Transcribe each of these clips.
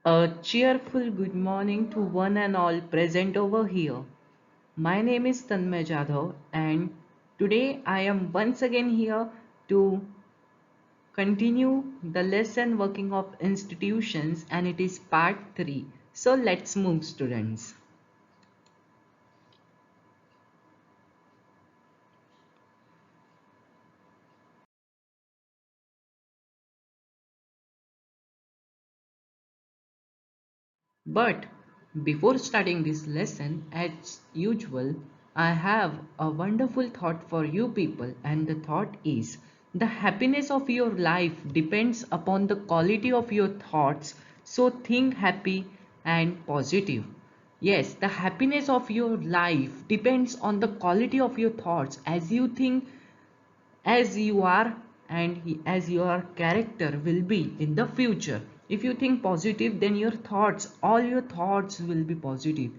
A cheerful good morning to one and all present over here. My name is Tanmay Jadhav, and today I am once again here to continue the lesson working of institutions, and it is part 3. So let's move, students. But before starting this lesson, as usual, I have a wonderful thought for you people, and the thought is the happiness of your life depends upon the quality of your thoughts. So think happy and positive. Yes, the happiness of your life depends on the quality of your thoughts. As you think as you are and as your character will be in the future. If you think positive, then your thoughts, all your thoughts will be positive.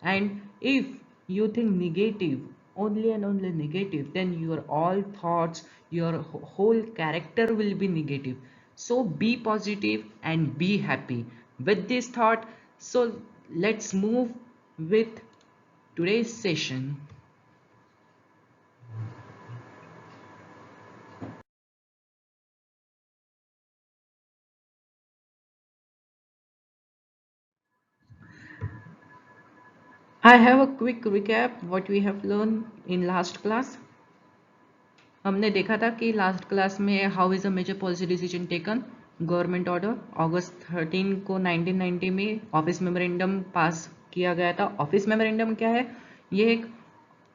And if you think negative, only and only negative, then your all thoughts, your whole character will be negative. So be positive and be happy with this thought. So let's move with today's session. I have a quick recap what we have learned in last class. हमने देखा था कि last class में how is a major policy decision taken government order अगस्त 13 को 1990 में office memorandum पास किया गया था. ऑफिस मेमोरेंडम क्या है? ये एक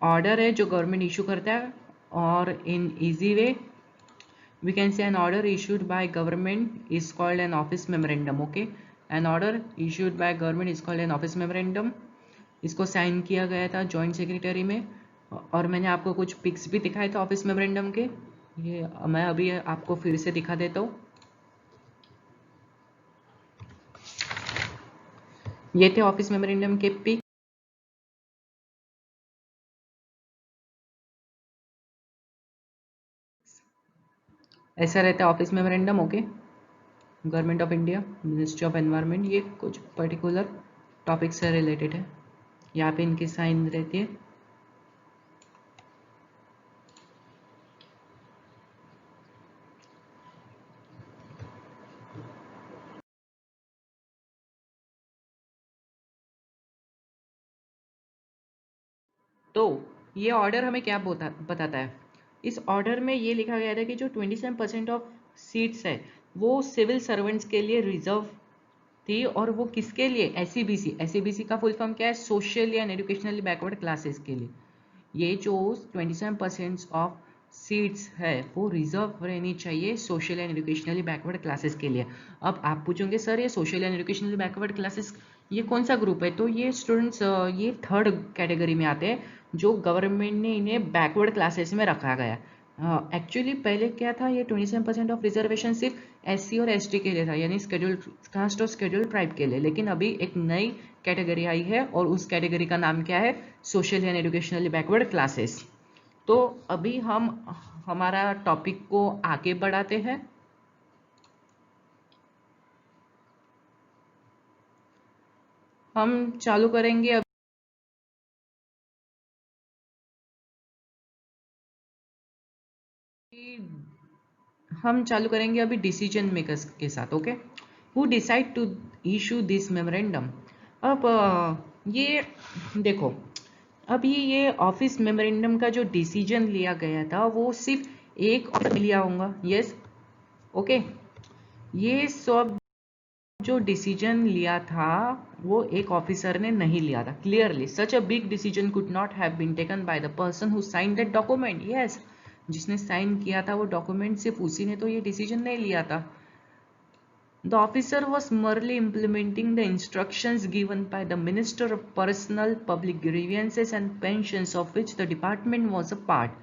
ऑर्डर है जो गवर्नमेंट इशू करता है और in easy way we can say an order issued by government is called an office memorandum. Okay, an order issued by government is called an office memorandum. इसको साइन किया गया था joint secretary में और मैंने आपको कुछ पिक्स भी दिखाए थे ऑफिस मेमोरेंडम के. ये मैं अभी आपको फिर से दिखा देता हूँ. ये थे ऑफिस मेमोरेंडम के पिक. ऐसा रहता है office memorandum. Okay, government of India, ministry of environment, ये कुछ पर्टिकुलर टॉपिक से रिलेटेड है. यहाँ पे इनकी साइन रहती है. तो ये ऑर्डर हमें क्या बताता है? इस ऑर्डर में ये लिखा गया था कि जो 27% ऑफ सीट्स है वो सिविल सर्वेंट्स के लिए रिजर्व थी. और वो किसके लिए? एसईबीसी. एसईबीसी का फुल फॉर्म क्या है? Socially and educationally backward classes के लिए. ये जो 27% ऑफ सीट्स है वो रिजर्व रहनी चाहिए social and educationally backward classes के लिए. अब आप पूछोगे सर ये social and educationally backward classes ये कौन सा ग्रुप है? तो ये स्टूडेंट्स ये थर्ड कैटेगरी में आते हैं जो गवर्नमेंट ने इन्हें बैकवर्ड क्लासेस में रखा गया. एक्चुअली पहले क्या था? ये 27% ऑफ रिजर्वेशन सिर्फ एससी और एसटी के लिए था, यानी शेड्यूल्ड कास्ट और शेड्यूल्ड ट्राइब के लिए. लेकिन अभी एक नई कैटेगरी आई है और उस कैटेगरी का नाम क्या है? Social and educationally backward classes. तो अभी हम हमारा टॉपिक को आगे बढ़ाते हैं. हम चालू करेंगे हम चालू करेंगे अभी डिसीजन मेकर्स के साथ. Okay, who decide to issue this memorandum. अब ये देखो, अभी ये ऑफिस मेमोरेंडम का जो डिसीजन लिया गया था वो सिर्फ एक और लिया होगा. Yes, okay. ये सब जो डिसीजन लिया था वो एक ऑफिसर ने नहीं लिया था. Clearly such a big decision could not have been taken by the person who sign that document. Yes, जिसने साइन किया था वो डॉक्यूमेंट सिर्फ उसी ने तो ये डिसीजन नहीं लिया था. The officer was merely implementing the instructions given by the Minister of Personal Public Grievances and Pensions of which the department was a part.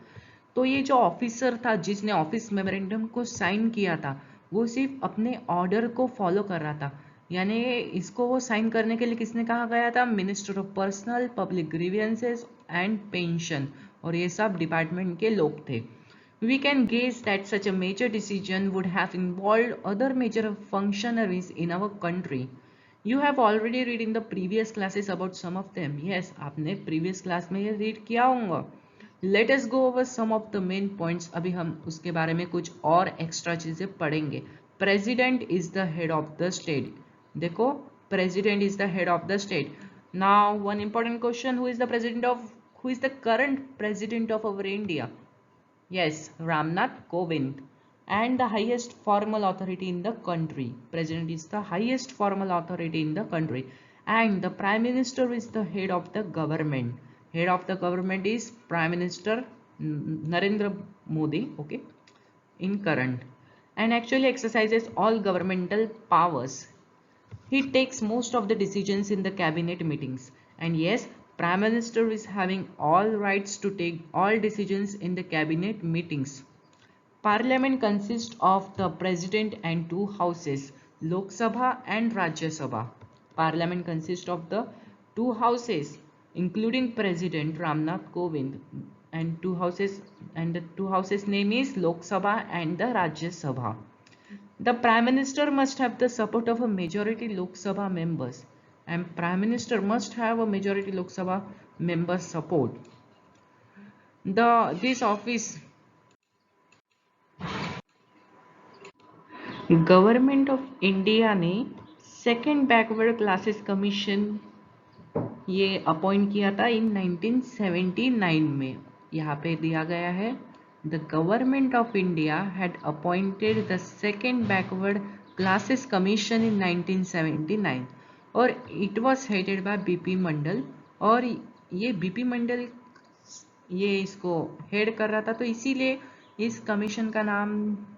तो ये जो ऑफिसर था जिसने ऑफिस मेमोरेंडम को साइन किया था वो सिर्फ अपने ऑर्डर को फॉलो कर रहा था. यानी इसको वो साइन करने के लिए किसने कहा गया था? Minister of personnel public grievances and pension. और ये सब डिपार्टमेंट के लोग थे. We can guess that such a major decision would have involved other major functionaries in our country. You have already read in the previous classes about some of them. Yes, आपने previous class में ये read किया होगा. Let us go over some of the main points. अभी हम उसके बारे में कुछ और extra चीजें पढ़ेंगे. President is the head of the state. देखो, President is the head of the state. Now, one important question: who is the current president of our India? Yes, Ramnath Kovind. And the highest formal authority in the country. President is the highest formal authority in the country. And the Prime Minister is the head of the government. Head of the government is Prime Minister Narendra Modi, okay, in current. And actually exercises all governmental powers. He takes most of the decisions in the cabinet meetings. And yes, Prime Minister is having all rights to take all decisions in the cabinet meetings. Parliament consists of the President and two houses, Lok Sabha and Rajya Sabha. Parliament consists of the two houses, including President Ramnath Kovind, and the two houses name is Lok Sabha and the Rajya Sabha. The Prime Minister must have the support of a majority Lok Sabha members, and Prime Minister must have a majority Lok Sabha members support. This office, government of India ने second backward classes commission ये appoint किया था इन 1979 में. यहाँ पे दिया गया है the government of India had appointed the second backward classes commission in 1979 और it was headed by B P Mandal. और ये बीपी मंडल ये इसको हेड कर रहा था, तो इसीलिए इस कमीशन का नाम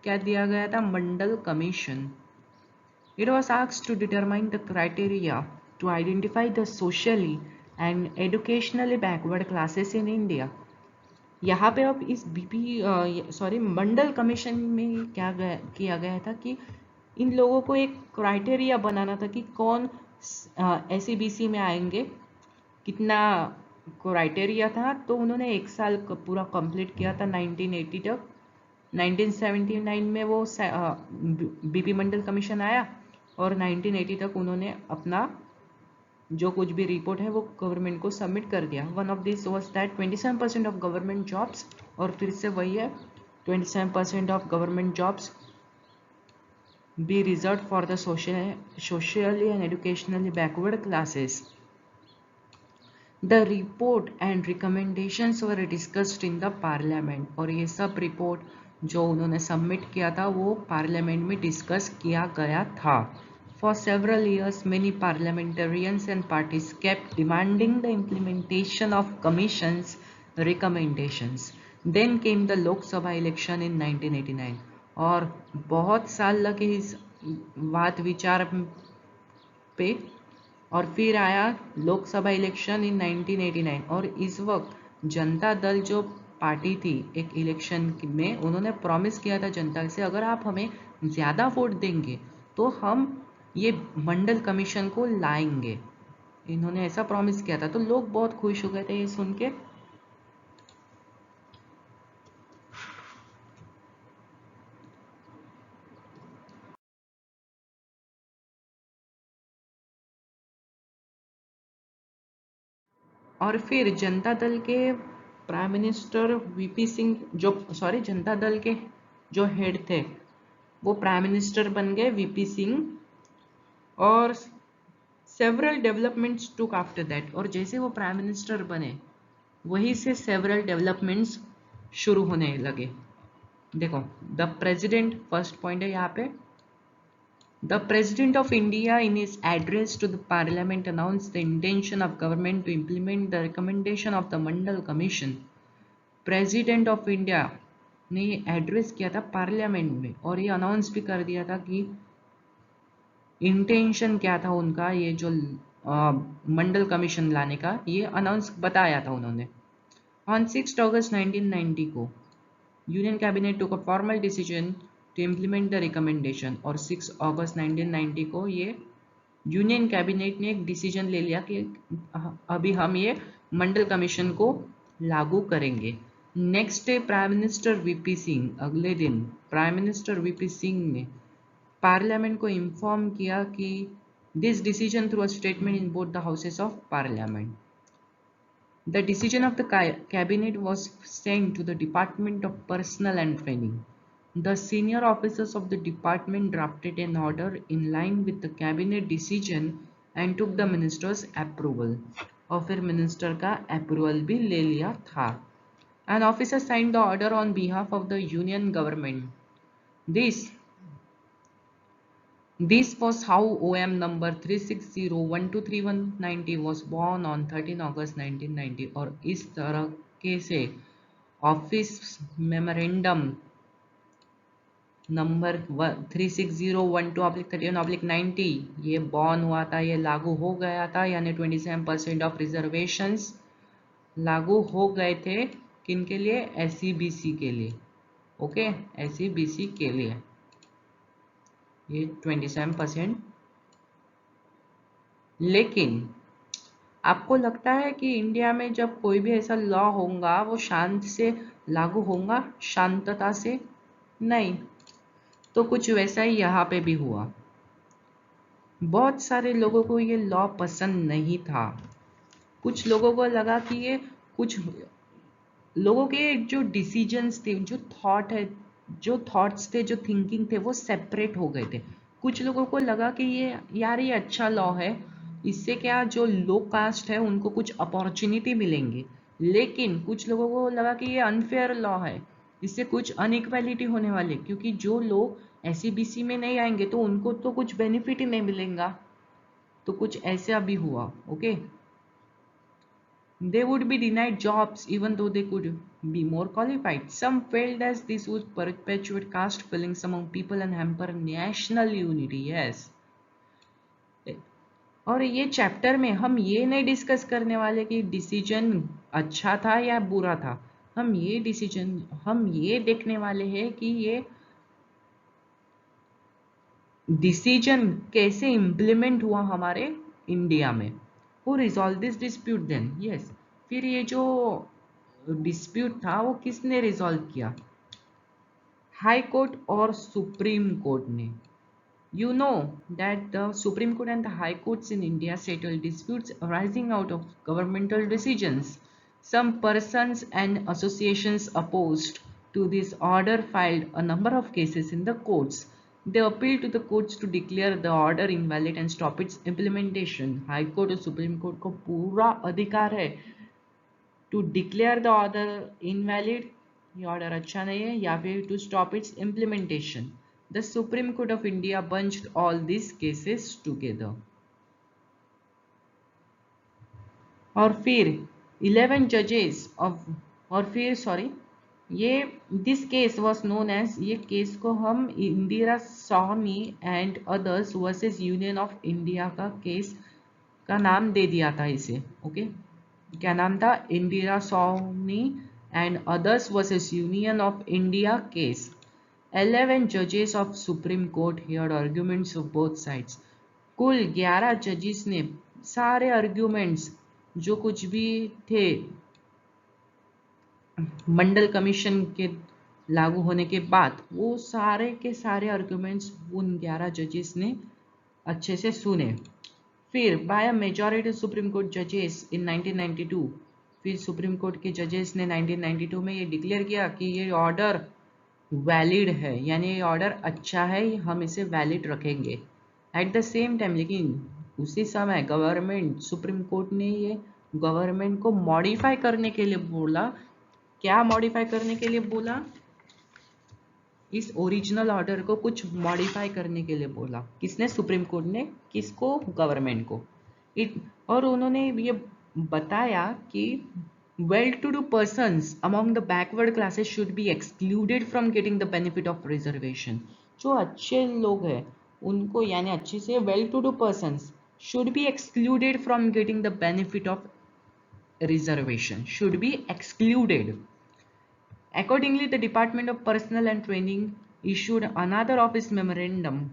क्या दिया गया था? मंडल commission. It was asked to determine the criteria to identify the socially and educationally backward classes in India. यहाँ पे अब इस मंडल कमीशन में क्या किया गया था कि इन लोगों को एक क्राइटेरिया बनाना था कि कौन SEBC में आएंगे, कितना क्राइटेरिया था. तो उन्होंने एक साल पूरा कंप्लीट किया था 1980 तक. 1979 में वो बीपी मंडल कमीशन आया और 1980 तक उन्होंने अपना जो कुछ भी रिपोर्ट है वो गवर्नमेंट को सबमिट कर दिया. One of this was that 27% of government jobs, और फिर से वही है 27% of government jobs be reserved for the socially and educationally backward classes. The report and recommendations were discussed in the parliament. और ये सब रिपोर्ट जो उन्होंने सबमिट किया था वो पार्लियामेंट में डिस्कस किया गया था. For several years, many parliamentarians and parties kept demanding the implementation of Commission's recommendations. Then came the Lok Sabha election in 1989. और बहुत साल लगे इस बात विचार पे, और फिर आया लोकसभा इलेक्शन इन 1989. और इस वक्त जनता दल जो पार्टी थी एक इलेक्शन में, उन्होंने प्रॉमिस किया था जनता से, अगर आप हमें ज़्यादा वोट देंगे तो हम ये मंडल कमीशन को लाएंगे. इन्होंने ऐसा प्रॉमिस किया था, तो लोग बहुत खुश हो गए थे ये सुन के. और फिर जनता दल के prime minister VP Singh Janata Dal के जो हेड थे वो प्राइम मिनिस्टर बन गए वीपी सिंह. और several developments took after that. और जैसे वो प्राइम मिनिस्टर बने वहीं से सेवरल डेवलपमेंट्स शुरू होने लगे. देखो, द प्रेसिडेंट फर्स्ट पॉइंट है यहाँ पे. The President of India in his address to the Parliament announced the intention of government to implement the recommendation of the Mandal Commission. President of India ने address किया था parliament में और ये announce भी कर दिया था कि इंटेंशन क्या था उनका, ये जो मंडल कमीशन लाने का ये अनाउंस बताया था उन्होंने. On 6 August 1990 को union cabinet took a formal decision to implement the recommendation. और 6 अगस्त 1990 को ये यूनियन कैबिनेट ने एक डिसीजन ले लिया कि अभी हम ये मंडल कमीशन को लागू करेंगे. Next day prime minister VP Singh, अगले दिन प्राइम मिनिस्टर वीपी सिंह ने पार्लियामेंट को इन्फॉर्म किया कि this decision through a statement in both the houses of parliament. The decision of the cabinet was sent to the Department of Personnel and Training. The senior officers of the department drafted an order in line with the cabinet decision and took the minister's approval. और फिर minister का approval भी ले लिया था. An officer signed the order on behalf of the union government. This This was how OM number 360123190 was born on 13 August 1990 और इस तरह के से ऑफिस मेमोरेंडम नंबर 36012/31/90 ये बॉर्न हुआ था, ये लागू हो गया था, यानी 27% ऑफ रिजर्वेशंस लागू हो गए थे किनके लिए? एसईबीसी के लिए. ओके, एसईबीसी के लिए ये 27%. लेकिन आपको लगता है कि इंडिया में जब कोई भी ऐसा लॉ होगा वो शांत से लागू होगा, शांतता से? नहीं. तो कुछ वैसा ही यहाँ पे भी हुआ. बहुत सारे लोगों को ये लॉ पसंद नहीं था. कुछ लोगों को लगा कि ये, कुछ लोगों के जो डिसीजंस थे, जो थॉट्स थे, जो थिंकिंग थे, वो सेपरेट हो गए थे. कुछ लोगों को लगा कि ये यार ये अच्छा लॉ है, इससे क्या जो लो कास्ट है उनको कुछ अपॉर्चुनिटी मिलेंगे. लेकिन कुछ लोगों को लगा कि ये अनफेयर लॉ है, इससे कुछ अनइक्वालिटी होने वाले, क्योंकि जो लोग एसईबीसी में नहीं आएंगे तो उनको तो कुछ बेनिफिट ही नहीं मिलेगा. तो कुछ ऐसा भी हुआ. Okay, they would be denied jobs even though they could be more qualified. Some felt as this would perpetuate caste feelings among people and hamper national unity. Yes. और ये चैप्टर में हम ये नहीं डिस्कस करने वाले कि डिसीजन अच्छा था या बुरा था. हम ये देखने वाले हैं कि ये डिसीजन कैसे इम्प्लीमेंट हुआ हमारे इंडिया में. Who resolved this dispute then? Yes. फिर ये जो डिस्प्यूट था वो किसने रिजॉल्व किया? हाई कोर्ट और सुप्रीम कोर्ट ने. You know that the Supreme Court and the High Courts in India settle disputes arising out of governmental decisions. Some persons and associations opposed to this order filed a number of cases in the courts. They appealed to the courts to declare the order invalid and stop its implementation. High Court और Supreme Court को पूरा अधिकार है to declare the order invalid, ये order अच्छा नहीं है, या फिर to stop its implementation. The Supreme Court of India bunched all these cases together. और फिर 11 judges of, और फिर सॉरी, ये this case was known as, ये केस को हम Indira Swami and others versus union of India का केस का नाम दे दिया था इसे. ओके, क्या नाम था? Indira Swami and others versus union of India case. 11 judges of Supreme Court heard arguments of both sides. कुल 11 जजेस ने सारे आर्ग्यूमेंट्स जो कुछ भी थे मंडल कमीशन के लागू होने के बाद, वो सारे के सारे आर्ग्यूमेंट्स उन 11 जजेस ने अच्छे से सुने. फिर बाय मेजॉरिटी सुप्रीम कोर्ट जजेस इन 1992, फिर सुप्रीम कोर्ट के जजेस ने 1992 में ये डिक्लेयर किया कि ये ऑर्डर वैलिड है, यानी ये ऑर्डर अच्छा है, हम इसे वैलिड रखेंगे. एट द सेम टाइम, लेकिन उसी समय गवर्नमेंट, सुप्रीम कोर्ट ने ये गवर्नमेंट को मॉडिफाई करने के लिए बोला. क्या मॉडिफाई करने के लिए बोला? इस ओरिजिनल ऑर्डर को कुछ मॉडिफाई करने के लिए बोला. किसने? सुप्रीम कोर्ट ने. किसको? गवर्नमेंट को. और उन्होंने ये बताया कि well-to-do persons among the backward classes should be excluded from getting the benefit of reservation. जो अच्छे लोग हैं उनको, यानी अच्छे से well-to-do persons should be excluded from getting the benefit of reservation. Should be excluded. Accordingly, the Department of Personnel and Training issued another office memorandum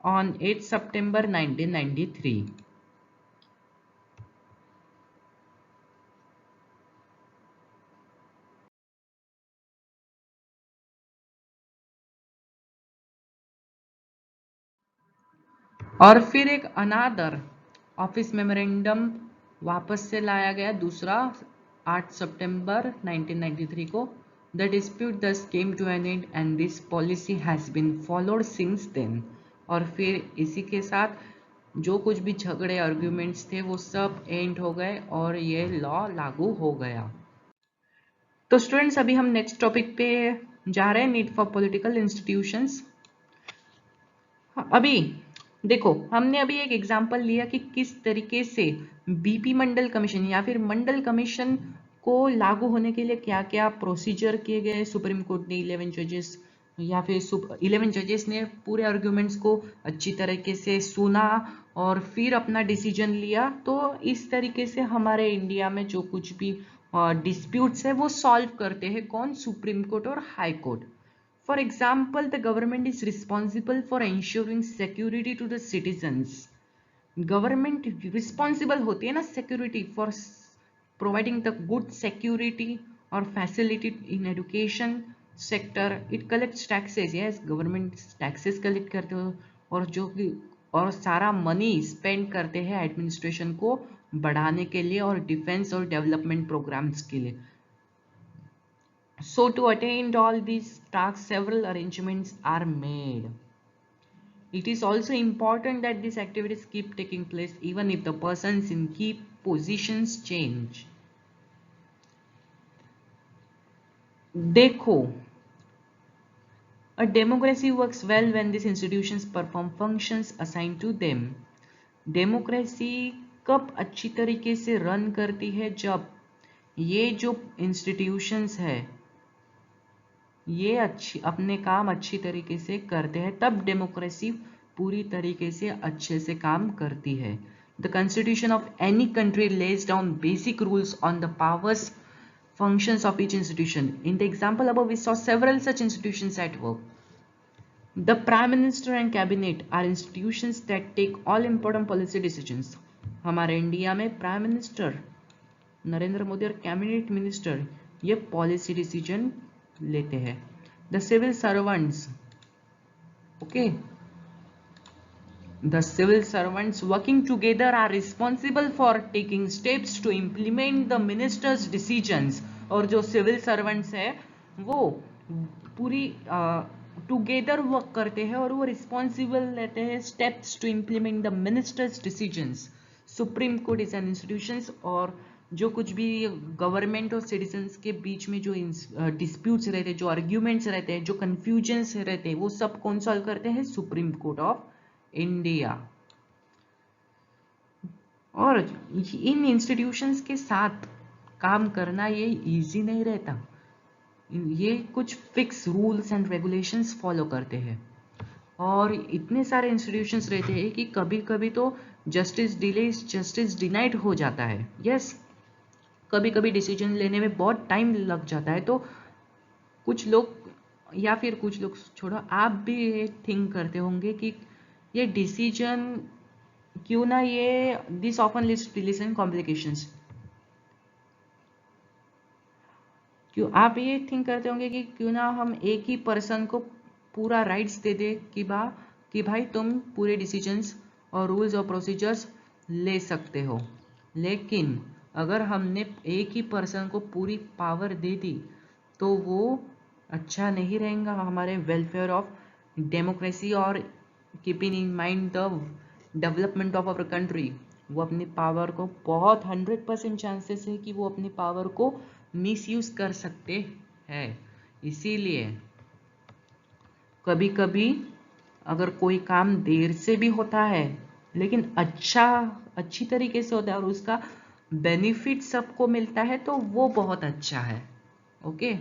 on 8 September 1993. और फिर एक अनादर ऑफिस मेमोरेंडम वापस से लाया गया दूसरा 8 सितंबर 1993 को. The dispute thus came to an end and this policy has been followed since then. और फिर इसी के साथ जो कुछ भी झगड़े आर्ग्यूमेंट्स थे वो सब एंड हो गए और ये लॉ लागू हो गया. तो स्टूडेंट्स अभी हम नेक्स्ट टॉपिक पे जा रहे हैं, नीड फॉर पॉलिटिकल इंस्टीट्यूशंस. अभी देखो हमने अभी एक एग्जांपल लिया कि किस तरीके से बीपी मंडल कमीशन या फिर मंडल कमीशन को लागू होने के लिए क्या क्या प्रोसीजर किए गए. सुप्रीम कोर्ट ने 11 जजेस या फिर 11 जजेस ने पूरे आर्ग्यूमेंट्स को अच्छी तरीके से सुना और फिर अपना डिसीजन लिया. तो इस तरीके से हमारे इंडिया में जो कुछ भी डिस्प्यूट्स है वो सॉल्व करते हैं कौन, सुप्रीम कोर्ट और high court. For example, the government is responsible for ensuring security to the citizens. Government responsible होती है ना security for providing the good security or facility in education sector. It collects taxes. Yes, government taxes collect करते हो और जो कि और सारा मनी स्पेंड करते हैं एडमिनिस्ट्रेशन को बढ़ाने के लिए और डिफेंस और डेवलपमेंट प्रोग्राम्स के लिए. So to attain all these tasks, several arrangements are made. It is also important that these activities keep taking place even if the persons in key positions change. देखो, a democracy works well when these institutions perform functions assigned to them. Democracy कब अच्छी तरीके से run करती है, जब ये जो institutions है ये अपने काम अच्छी तरीके से करते हैं, तब डेमोक्रेसी पूरी तरीके से अच्छे से काम करती है. The constitution of any country lays down basic rules on the powers functions of each institution. In the example above, we saw several such institutions at work. The Prime Minister and Cabinet are institutions that take all important policy decisions. हमारे India में prime minister Narendra Modi और cabinet minister ये policy decision लेते हैं. The civil servants, okay, the civil servants working together are responsible for taking steps to implement the minister's decisions. और जो civil servants है वो पूरी टुगेदर वर्क करते हैं और वो रिस्पॉन्सिबल लेते हैं steps to implement the minister's decisions. Supreme court is an institutions और जो कुछ भी गवर्नमेंट और सिटीजन्स के बीच में जो डिस्प्यूट्स रहते हैं, जो आर्ग्यूमेंट्स रहते हैं, जो कंफ्यूजन्स रहते हैं, वो सब कौन सॉल्व करते हैं, सुप्रीम कोर्ट ऑफ इंडिया. और इन इंस्टीट्यूशंस के साथ काम करना ये इजी नहीं रहता. ये कुछ fix rules and regulations follow करते हैं और इतने सारे इंस्टीट्यूशंस रहते हैं कि कभी कभी तो जस्टिस डिले जस्टिस डिनाइड हो जाता है. यस, कभी कभी डिसीजन लेने में बहुत टाइम लग जाता है. तो कुछ लोग या फिर कुछ लोग छोड़ो, आप भी ये थिंक करते होंगे कि ये डिसीजन क्यों ना ये this often leads to delays and complications. क्यों आप ये थिंक करते होंगे कि क्यों ना हम एक ही पर्सन को पूरा राइट्स दे दे कि भाई तुम पूरे डिसीजंस और रूल्स और प्रोसीजर्स ले सकते हो. लेकिन अगर हमने एक ही पर्सन को पूरी पावर दे दी तो वो अच्छा नहीं रहेगा हमारे वेलफेयर ऑफ डेमोक्रेसी और keeping in mind the development of our country. वो अपनी पावर को बहुत 100% चांसेस है कि वो अपनी पावर को मिसयूज कर सकते हैं. इसीलिए कभी कभी अगर कोई काम देर से भी होता है लेकिन अच्छी तरीके से होता है और उसका बेनिफिट सबको मिलता है तो वो बहुत अच्छा है. Okay,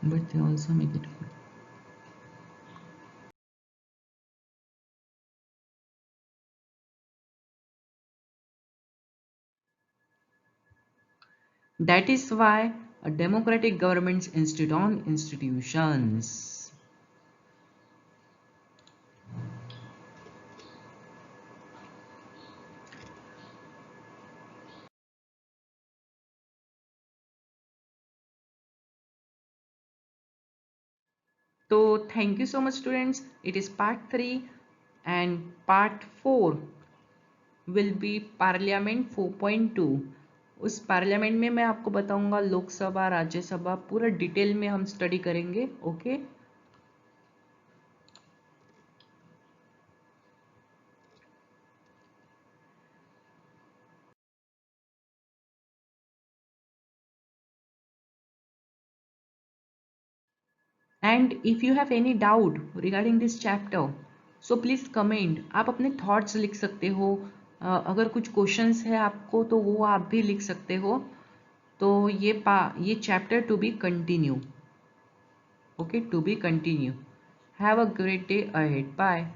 but they also make it good. That is why a democratic governments insist on institutions. तो thank you so much students, it is part 3 and part 4 will be parliament 4.2। उस पार्लियामेंट में मैं आपको बताऊंगा लोकसभा, राज्यसभा, पूरा डिटेल में हम study करेंगे। Okay and if you have any doubt regarding this chapter so please comment. आप अपने थॉट्स लिख सकते हो। अगर कुछ क्वेश्चंस है आपको तो वो आप भी लिख सकते हो। तो ये chapter to be continue. Okay, to be continue. Have a great day ahead. Bye.